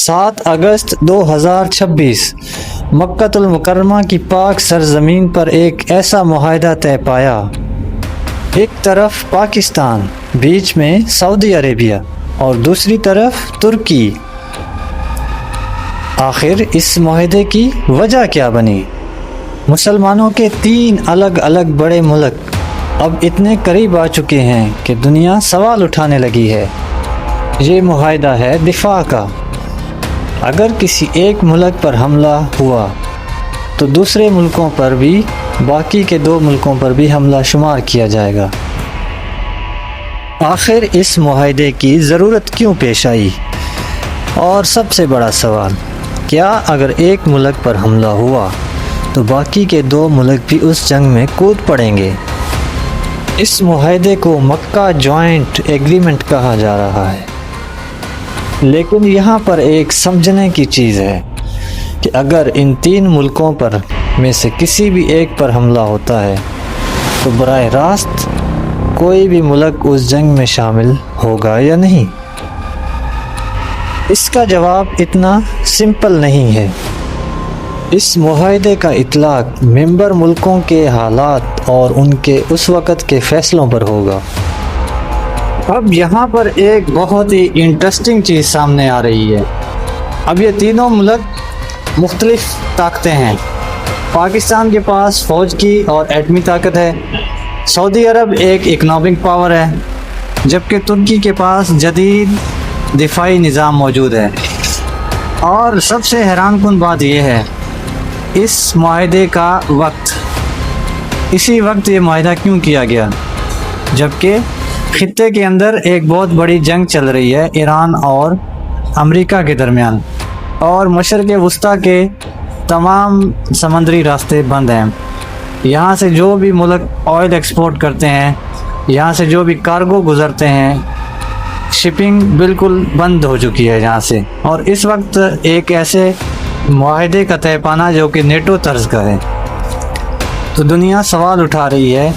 7 اگست 2026 مکۃ المکرمہ کی پاک سرزمین پر ایک ایسا معاہدہ طے پایا۔ ایک طرف پاکستان، بیچ میں سعودی عربیہ اور دوسری طرف ترکی۔ آخر اس معاہدے کی وجہ کیا بنی؟ مسلمانوں کے 3 الگ الگ بڑے ملک اب اتنے قریب آ چکے ہیں کہ دنیا سوال اٹھانے لگی ہے۔ یہ معاہدہ ہے دفاع کا۔ اگر کسی ایک ملک پر حملہ ہوا تو دوسرے ملکوں پر بھی، باقی کے 2 ملکوں پر بھی حملہ شمار کیا جائے گا۔ آخر اس معاہدے کی ضرورت کیوں پیش آئی؟ اور سب سے بڑا سوال، کیا اگر ایک ملک پر حملہ ہوا تو باقی کے 2 ملک بھی اس جنگ میں کود پڑیں گے؟ اس معاہدے کو مکہ جوائنٹ ایگریمنٹ کہا جا رہا ہے، لیکن یہاں پر ایک سمجھنے کی چیز ہے کہ اگر ان 3 ملکوں پر میں سے کسی بھی ایک پر حملہ ہوتا ہے تو براہ راست کوئی بھی ملک اس جنگ میں شامل ہوگا یا نہیں؟ اس کا جواب اتنا سمپل نہیں ہے۔ اس معاہدے کا اطلاق ممبر ملکوں کے حالات اور ان کے اس وقت کے فیصلوں پر ہوگا۔ اب یہاں پر ایک بہت ہی انٹرسٹنگ چیز سامنے آ رہی ہے۔ اب یہ تینوں ملک مختلف طاقتیں ہیں۔ پاکستان کے پاس فوج کی اور ایٹمی طاقت ہے، سعودی عرب ایک اکنامک پاور ہے، جبکہ ترکی کے پاس جدید دفاعی نظام موجود ہے۔ اور سب سے حیران کن بات یہ ہے اس معاہدے کا وقت۔ اسی وقت یہ معاہدہ کیوں کیا گیا جبکہ خطے کے اندر ایک بہت بڑی جنگ چل رہی ہے ایران اور امریکہ کے درمیان، اور مشرق وسطیٰ کے تمام سمندری راستے بند ہیں۔ یہاں سے جو بھی ملک آئل ایکسپورٹ کرتے ہیں، یہاں سے جو بھی کارگو گزرتے ہیں، شپنگ بالکل بند ہو چکی ہے یہاں سے۔ اور اس وقت ایک ایسے معاہدے کا طے پانا جو کہ نیٹو طرز کا ہے، تو دنیا سوال اٹھا رہی ہے،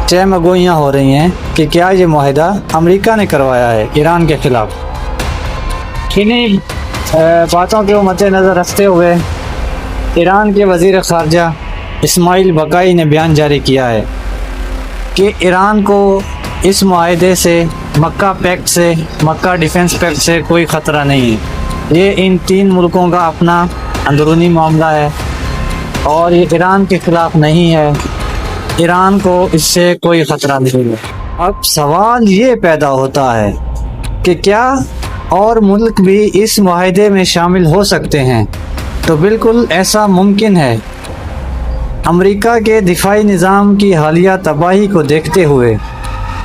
چہمگوئیاں ہو رہی ہیں کہ کیا یہ معاہدہ امریکہ نے کروایا ہے ایران کے خلاف۔ انہی باتوں کے مد نظر رکھتے ہوئے ایران کے وزیر خارجہ اسماعیل بقائی نے بیان جاری کیا ہے کہ ایران کو اس معاہدے سے، مکہ پیکٹ سے، مکہ ڈیفنس پیکٹ سے کوئی خطرہ نہیں ہے۔ یہ ان 3 ملکوں کا اپنا اندرونی معاملہ ہے اور یہ ایران کے خلاف نہیں ہے۔ ایران کو اس سے کوئی خطرہ نہیں ہے۔ اب سوال یہ پیدا ہوتا ہے کہ کیا اور ملک بھی اس معاہدے میں شامل ہو سکتے ہیں؟ تو بالکل ایسا ممکن ہے۔ امریکہ کے دفاعی نظام کی حالیہ تباہی کو دیکھتے ہوئے،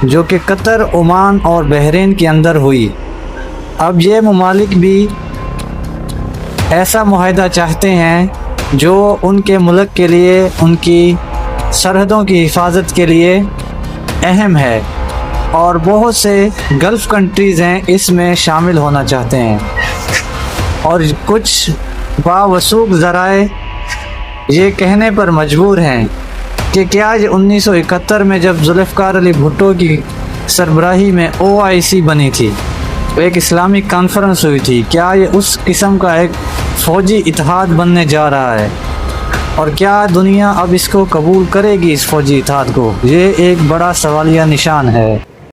جو کہ قطر، عمان اور بحرین کے اندر ہوئی، اب یہ ممالک بھی ایسا معاہدہ چاہتے ہیں جو ان کے ملک کے لیے، ان کی سرحدوں کی حفاظت کے لیے اہم ہے، اور بہت سے گلف کنٹریز ہیں اس میں شامل ہونا چاہتے ہیں۔ اور کچھ باوثوق ذرائع یہ کہنے پر مجبور ہیں کہ کیا 1971 میں جب ذوالفقار علی بھٹو کی سربراہی میں OIC بنی تھی، ایک اسلامی کانفرنس ہوئی تھی، کیا یہ اس قسم کا ایک فوجی اتحاد بننے جا رہا ہے؟ اور کیا دنیا اب اس کو قبول کرے گی، اس فوجی اتحاد کو؟ یہ ایک بڑا سوالیہ نشان ہے۔